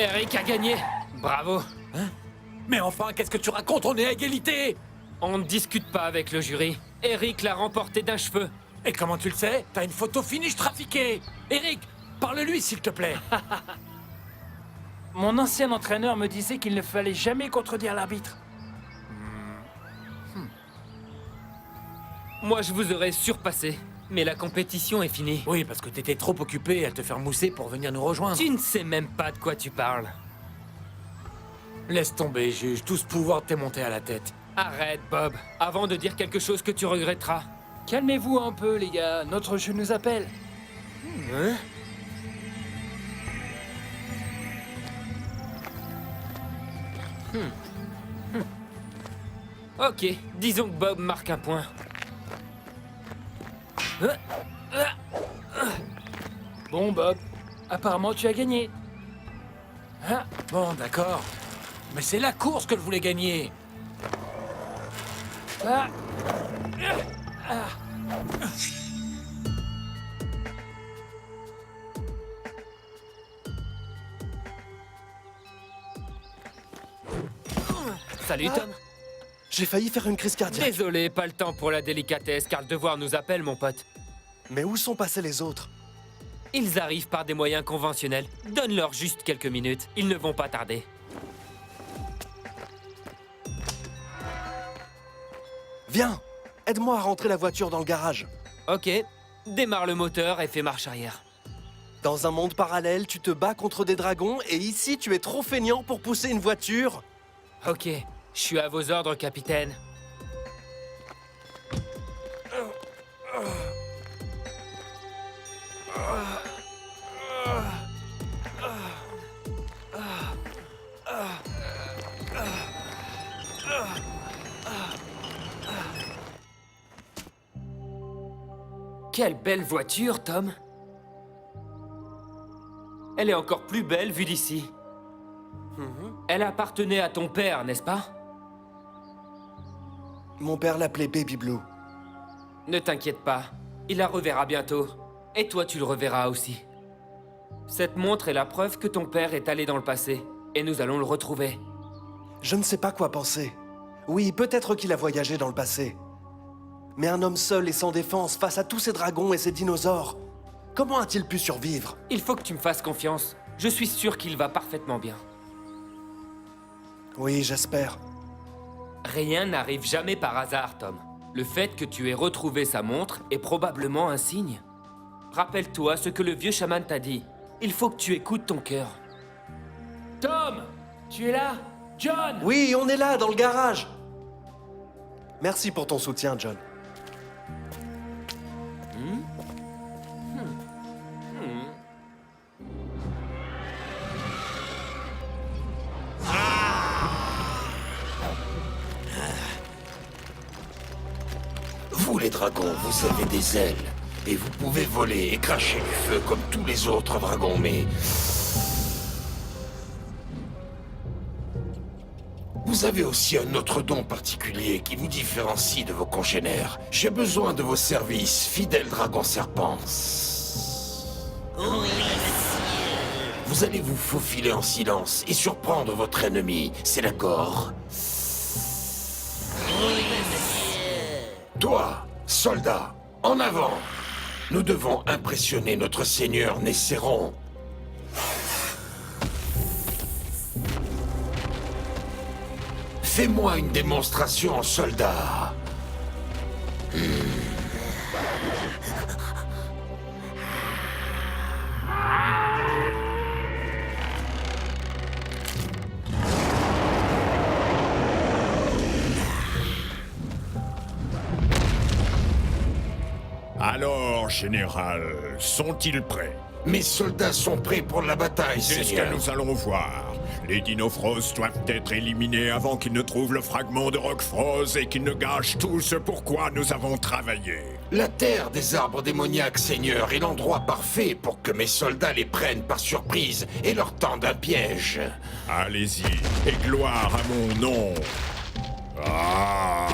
Eric a gagné. Bravo. Hein? Mais enfin, qu'est-ce que tu racontes? On est à égalité! On ne discute pas avec le jury. Eric l'a remporté d'un cheveu. Et comment tu le sais? T'as une photo finish trafiquée! Eric, parle-lui s'il te plaît! Mon ancien entraîneur me disait qu'il ne fallait jamais contredire l'arbitre. Moi, je vous aurais surpassé. Mais la compétition est finie. Oui, parce que t'étais trop occupé à te faire mousser pour venir nous rejoindre. Tu ne sais même pas de quoi tu parles. Laisse tomber, juge. Tout ce pouvoir t'est monté à la tête. Arrête, Bob, avant de dire quelque chose que tu regretteras. Calmez-vous un peu, les gars. Notre jeu nous appelle. Hein? Ok, disons que Bob marque un point. Bon, Bob. Apparemment, tu as gagné. Hein? Bon, d'accord. Mais c'est la course que je voulais gagner. Ah. Salut, Tom. J'ai failli faire une crise cardiaque. Désolé, pas le temps pour la délicatesse, car le devoir nous appelle, mon pote. Mais où sont passés les autres? Ils arrivent par des moyens conventionnels. Donne-leur juste quelques minutes. Ils ne vont pas tarder. Viens, aide-moi à rentrer la voiture dans le garage. Ok, démarre le moteur et fais marche arrière. Dans un monde parallèle, tu te bats contre des dragons et ici, tu es trop feignant pour pousser une voiture. Ok, je suis à vos ordres, capitaine. Quelle belle voiture, Tom! Elle est encore plus belle vue d'ici. Elle appartenait à ton père, n'est-ce pas? Mon père l'appelait Baby Blue. Ne t'inquiète pas, il la reverra bientôt. Et toi, tu le reverras aussi. Cette montre est la preuve que ton père est allé dans le passé. Et nous allons le retrouver. Je ne sais pas quoi penser. Oui, peut-être qu'il a voyagé dans le passé. Mais un homme seul et sans défense face à tous ces dragons et ces dinosaures, comment a-t-il pu survivre? Il faut que tu me fasses confiance. Je suis sûr qu'il va parfaitement bien. Oui, j'espère. Rien n'arrive jamais par hasard, Tom. Le fait que tu aies retrouvé sa montre est probablement un signe. Rappelle-toi ce que le vieux chaman t'a dit. Il faut que tu écoutes ton cœur. Tom! Tu es là? John! Oui, on est là, dans le garage. Merci pour ton soutien, John. Vous les dragons, vous avez des ailes. Et vous pouvez voler et cracher du feu comme tous les autres dragons, mais... Vous avez aussi un autre don particulier qui vous différencie de vos congénères. J'ai besoin de vos services, fidèles dragons serpents. Vous allez vous faufiler en silence et surprendre votre ennemi. C'est d'accord? Toi, soldat, en avant! Nous devons impressionner notre seigneur Nesseron. Fais-moi une démonstration, soldat. Alors, général, sont-ils prêts? Mes soldats sont prêts pour la bataille, C'est ce que seigneur. nous allons voir. Les Dinofros doivent être éliminés avant qu'ils ne trouvent le fragment de Rockfrost et qu'ils ne gâchent tout ce pourquoi nous avons travaillé. La terre des arbres démoniaques, seigneur, est l'endroit parfait pour que mes soldats les prennent par surprise et leur tendent un piège. Allez-y, et gloire à mon nom. Ah.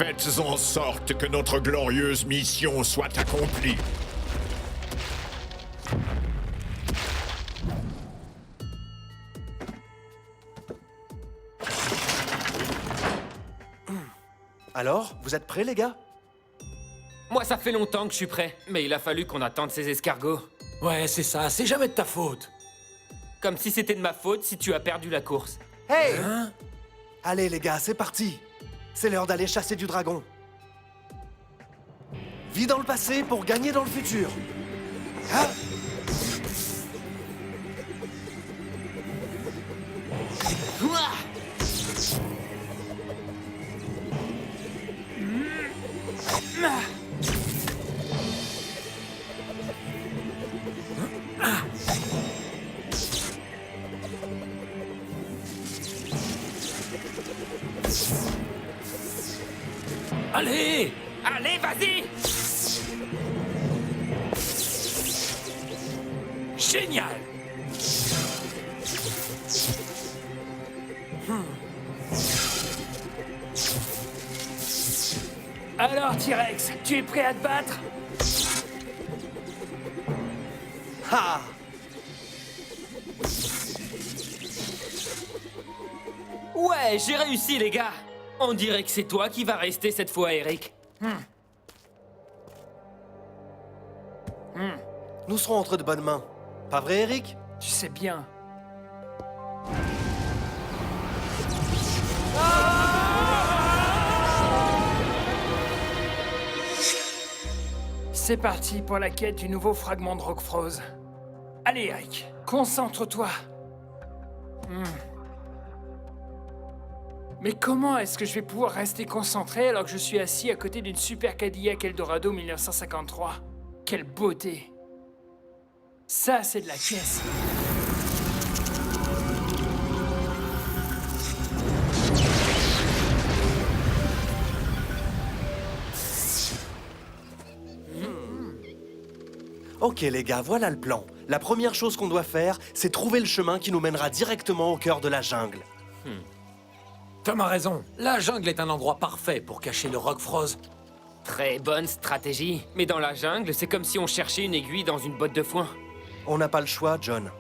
Faites en sorte que notre glorieuse mission soit accomplie. Alors, vous êtes prêts, les gars? Moi, ça fait longtemps que je suis prêt, mais il a fallu qu'on attende ces escargots. Ouais, c'est ça, c'est jamais de ta faute. Comme si c'était de ma faute si tu as perdu la course. Hey! Hein? Allez, les gars, c'est parti. C'est l'heure d'aller chasser du dragon. Vis dans le passé pour gagner dans le futur. Ah! Allez! Allez, vas-y! Génial! Alors, T-Rex, tu es prêt à te battre? Ha! Ouais, j'ai réussi, les gars! On dirait que c'est toi qui vas rester cette fois, Eric. Nous serons entre de bonnes mains. Pas vrai, Eric? Tu sais bien. C'est parti pour la quête du nouveau fragment de Rockfroze. Allez, Eric, concentre-toi. Mais comment est-ce que je vais pouvoir rester concentré alors que je suis assis à côté d'une super Cadillac Eldorado 1953? Quelle beauté! Ça, c'est de la caisse. Ok, les gars, voilà le plan. La première chose qu'on doit faire, c'est trouver le chemin qui nous mènera directement au cœur de la jungle. Tom a raison. La jungle est un endroit parfait pour cacher le Rockfroze. Très bonne stratégie. Mais dans la jungle, c'est comme si on cherchait une aiguille dans une botte de foin. On n'a pas le choix, John.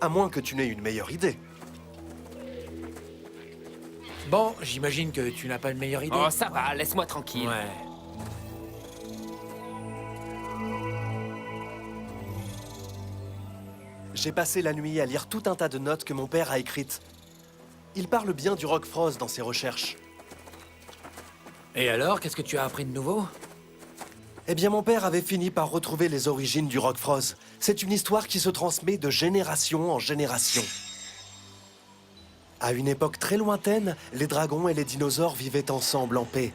À moins que tu n'aies une meilleure idée. Bon, j'imagine que tu n'as pas une meilleure idée. Oh, ça va, laisse-moi tranquille. Ouais. J'ai passé la nuit à lire tout un tas de notes que mon père a écrites. Il parle bien du Rockfroze dans ses recherches. Et alors, qu'est-ce que tu as appris de nouveau? Eh bien, mon père avait fini par retrouver les origines du Rockfroze. C'est une histoire qui se transmet de génération en génération. À une époque très lointaine, les dragons et les dinosaures vivaient ensemble en paix.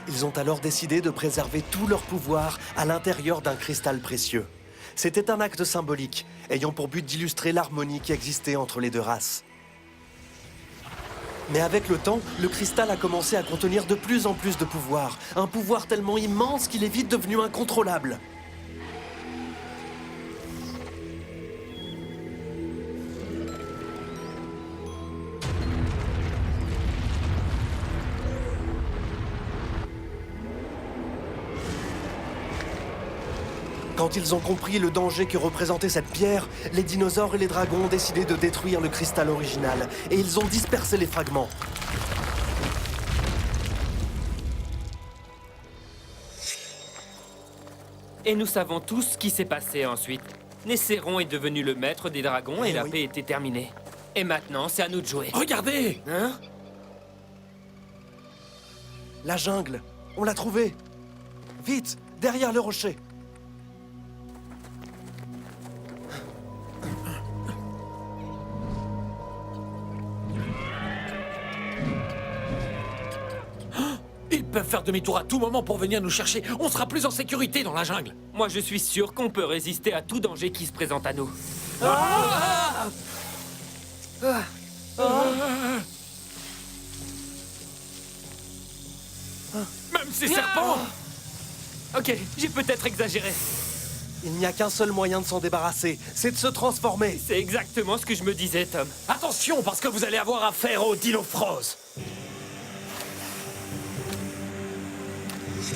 Ils ont alors décidé de préserver tout leur pouvoir à l'intérieur d'un cristal précieux. C'était un acte symbolique, ayant pour but d'illustrer l'harmonie qui existait entre les deux races. Mais avec le temps, le cristal a commencé à contenir de plus en plus de pouvoir. Un pouvoir tellement immense qu'il est vite devenu incontrôlable. Quand ils ont compris le danger que représentait cette pierre, les dinosaures et les dragons ont décidé de détruire le cristal original, et ils ont dispersé les fragments. Et nous savons tous ce qui s'est passé ensuite. Nesseron est devenu le maître des dragons et la oui. paix était terminée. Et maintenant, c'est à nous de jouer. Regardez! Hein? La jungle, on l'a trouvée. Vite, derrière le rocher. Ils peuvent faire demi-tour à tout moment pour venir nous chercher. On sera plus en sécurité dans la jungle. Moi, je suis sûr qu'on peut résister à tout danger qui se présente à nous. Même ces serpents! Ok, j'ai peut-être exagéré. Il n'y a qu'un seul moyen de s'en débarrasser, c'est de se transformer. C'est exactement ce que je me disais, Tom. Attention, parce que vous allez avoir affaire au Dinofroze. Vous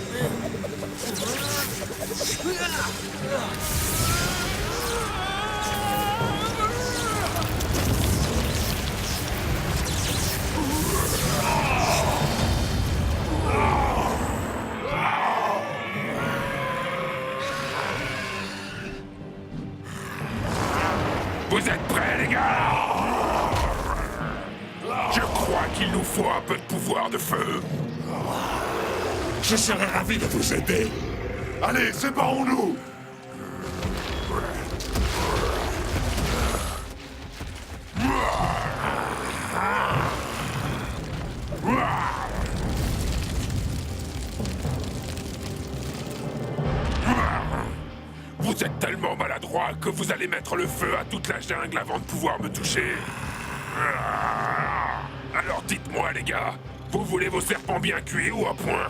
êtes prêts, les gars? Je crois qu'il nous faut un peu de pouvoir de feu. Je serais ravi de vous aider. Allez, séparons-nous! Vous êtes tellement maladroit que vous allez mettre le feu à toute la jungle avant de pouvoir me toucher. Alors dites-moi, les gars, vous voulez vos serpents bien cuits ou à point?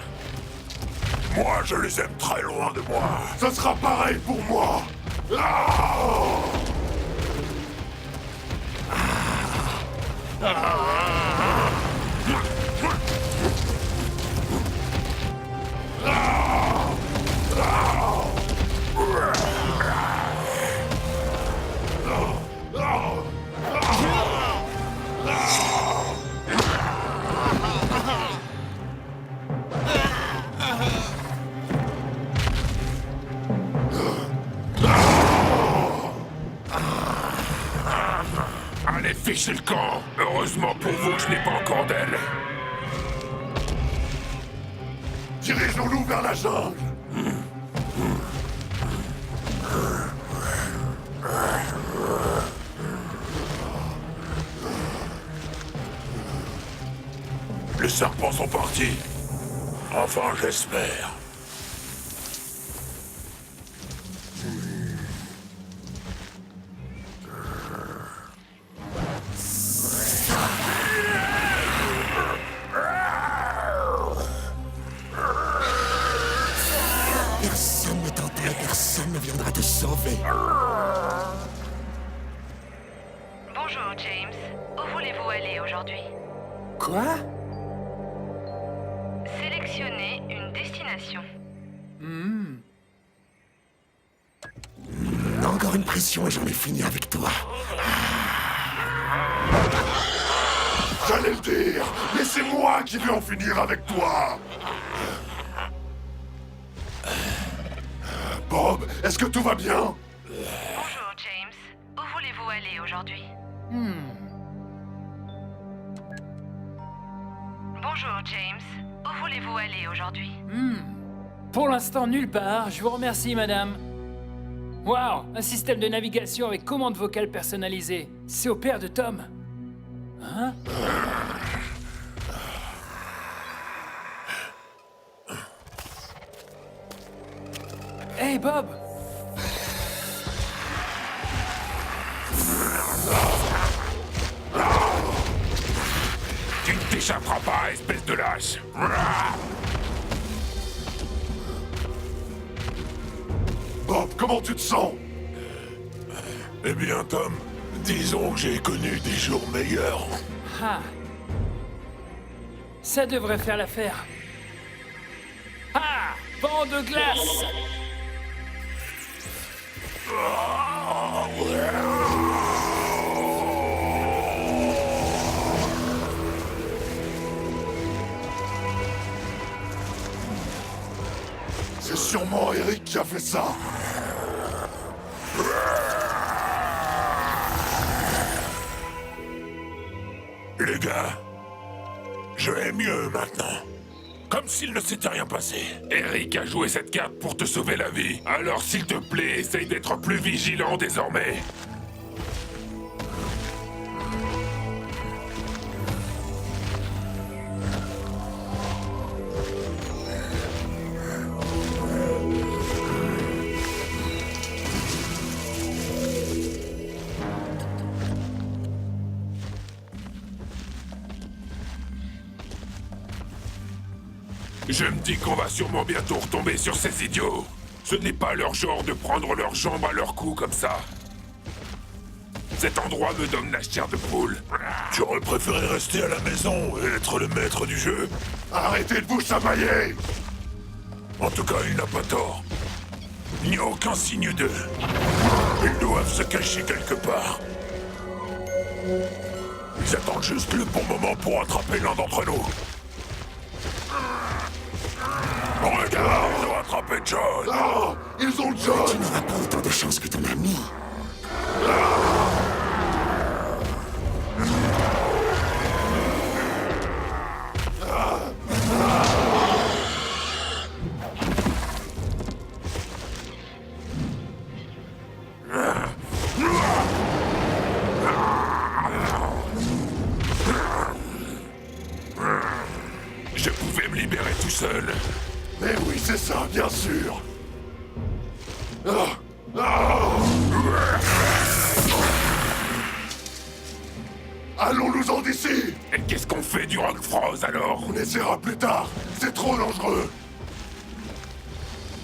Moi, je les aime très loin de moi. Ce sera pareil pour moi. Allez, fichez le camp. Heureusement pour vous que je n'ai pas encore d'aile. Dirigeons-nous vers la jungle. Les serpents sont partis. Enfin, j'espère. Personne ne t'entend et personne ne viendra te sauver. Bonjour, James. Où voulez-vous aller aujourd'hui? Quoi? Sélectionnez une destination. Encore une pression et j'en ai fini avec toi. J'allais le dire, mais c'est moi qui vais en finir avec toi. Bob, est-ce que tout va bien? Bonjour, James. Où voulez-vous aller aujourd'hui? Bonjour, James. Où voulez-vous aller aujourd'hui? Pour l'instant, nulle part. Je vous remercie, madame. Waouh, un système de navigation avec commande vocale personnalisée. C'est au père de Tom. Hein? Hey, Bob! Tu ne t'échapperas pas, espèce de lâche. Bob, comment tu te sens? Eh bien, Tom, disons que j'ai connu des jours meilleurs. Ah! Ça devrait faire l'affaire. Ah! Vent de glace! C'est sûrement Eric qui a fait ça. Les gars, je vais mieux maintenant. Comme s'il ne s'était rien passé. Eric a joué cette carte pour te sauver la vie. Alors s'il te plaît, essaye d'être plus vigilant désormais. Je me dis qu'on va sûrement bientôt retomber sur ces idiots. Ce n'est pas leur genre de prendre leurs jambes à leur cou comme ça. Cet endroit me donne la chair de poule. Tu aurais préféré rester à la maison et être le maître du jeu? Arrêtez de vous chamailler! En tout cas, il n'a pas tort. Il n'y a aucun signe d'eux. Ils doivent se cacher quelque part. Ils attendent juste le bon moment pour attraper l'un d'entre nous. Regarde, ils ont attrapé John. Oh, ils ont John. Tu n'auras pas autant de chance que ton ami. Je pouvais me libérer tout seul. Mais oui, c'est ça, bien sûr. Allons-nous-en d'ici. Et qu'est-ce qu'on fait du Rock Frost alors? On essaiera plus tard. C'est trop dangereux.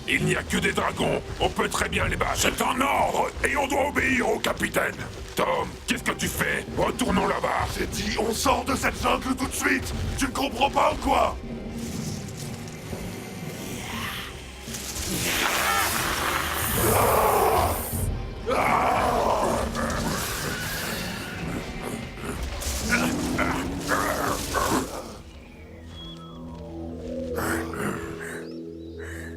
Il n'y a que des dragons. On peut très bien les battre. C'est un ordre et on doit obéir au capitaine. Tom, qu'est-ce que tu fais? Retournons là-bas. J'ai dit, on sort de cette jungle tout de suite. Tu ne comprends pas ou quoi?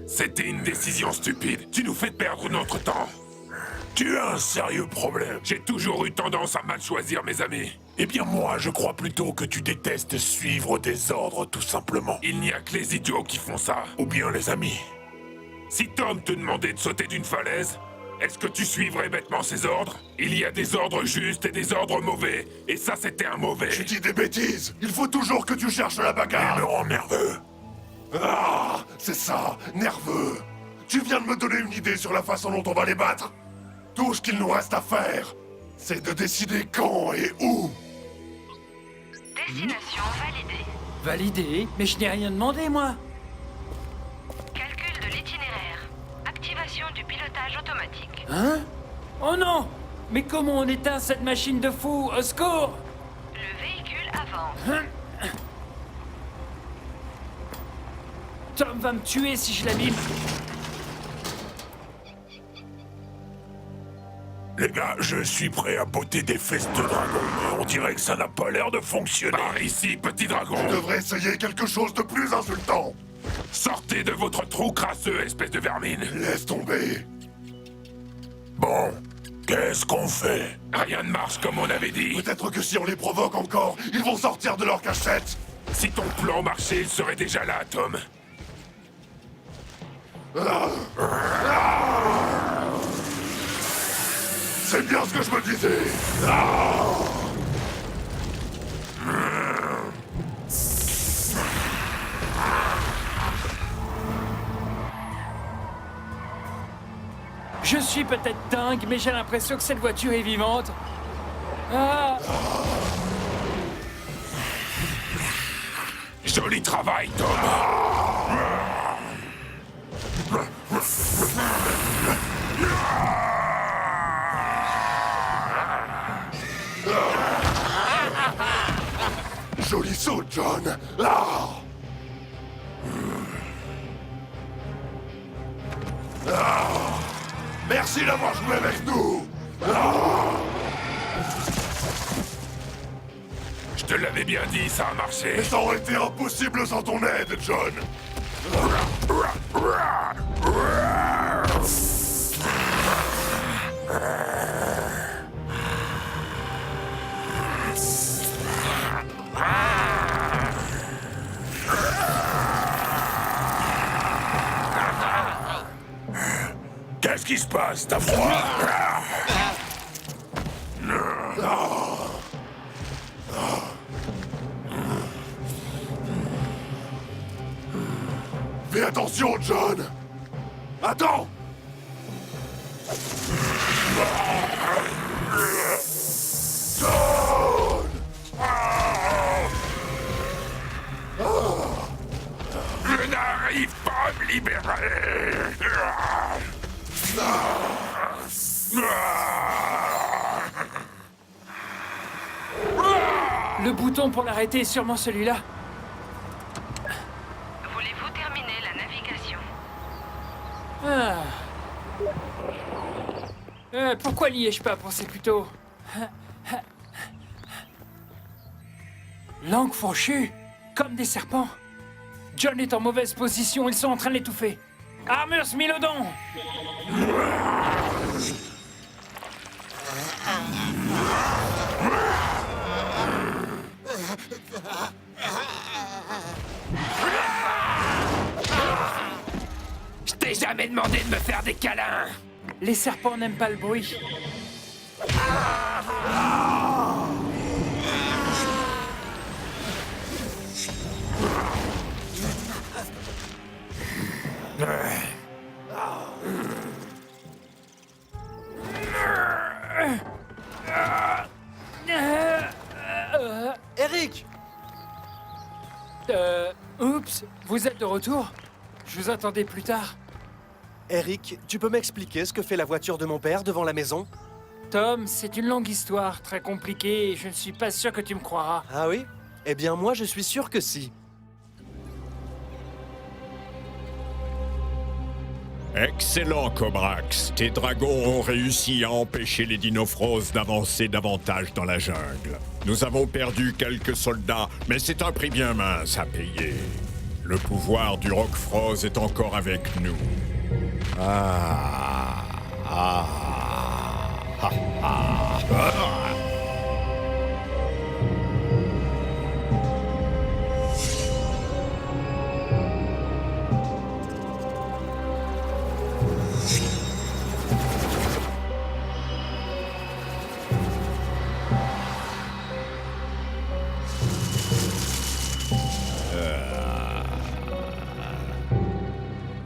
C'était une décision stupide. Tu nous fais perdre notre temps. Tu as un sérieux problème. J'ai toujours eu tendance à mal choisir mes amis. Eh bien moi, je crois plutôt que tu détestes suivre des ordres, tout simplement. Il n'y a que les idiots qui font ça. Ou bien les amis. Si Tom te demandait de sauter d'une falaise, est-ce que tu suivrais bêtement ses ordres? Il y a des ordres justes et des ordres mauvais. Et ça, c'était un mauvais. Tu dis des bêtises. Il faut toujours que tu cherches la bagarre. Il me rend nerveux. Ah, c'est ça, nerveux. Tu viens de me donner une idée sur la façon dont on va les battre. Tout ce qu'il nous reste à faire, c'est de décider quand et où. Destination validée. Validé? Mais je n'ai rien demandé, moi. Calcul de l'itinéraire. Activation du pilotage automatique. Hein? Oh non! Mais comment on éteint cette machine de fou? Au secours! Le véhicule avance. Tom va me tuer si je l'abîme. Les gars, je suis prêt à botter des fesses de dragon. On dirait que ça n'a pas l'air de fonctionner. Par ici, petit dragon. Tu devrais essayer quelque chose de plus insultant. Sortez de votre trou crasseux, espèce de vermine. Laisse tomber. Bon, qu'est-ce qu'on fait? Rien ne marche comme on avait dit. Peut-être que si on les provoque encore, ils vont sortir de leur cachette. Si ton plan marchait, il serait déjà là, Tom. C'est bien ce que je me disais. Je suis peut-être dingue, mais j'ai l'impression que cette voiture est vivante. Ah! Joli travail, Tom. Joli saut, John. Merci d'avoir joué avec nous. Je te l'avais bien dit, ça a marché. Mais ça aurait été impossible sans ton aide, John. Qu'est-ce qui se passe? T'as froid? Fais attention, John. Attends. Je n'arrive pas à me libérer. Le bouton pour l'arrêter est sûrement celui-là. Voulez-vous terminer la navigation? Ah. Pourquoi n'y ai-je pas pensé plus tôt? Langue fourchue, comme des serpents. John est en mauvaise position, ils sont en train de l'étouffer. Armure Smilodon! Je t'ai jamais demandé de me faire des câlins. Les serpents n'aiment pas le bruit. Eric! Oups, vous êtes de retour? Je vous attendais plus tard. Eric, tu peux m'expliquer ce que fait la voiture de mon père devant la maison? Tom, c'est une longue histoire, très compliquée, et je ne suis pas sûr que tu me croiras. Ah oui? Eh bien moi je suis sûr que si. Excellent, Cobrax. Tes dragons ont réussi à empêcher les Dinofros d'avancer davantage dans la jungle. Nous avons perdu quelques soldats, mais c'est un prix bien mince à payer. Le pouvoir du Rockfrost est encore avec nous.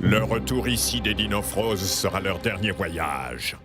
Le retour ici des Dinofros sera leur dernier voyage.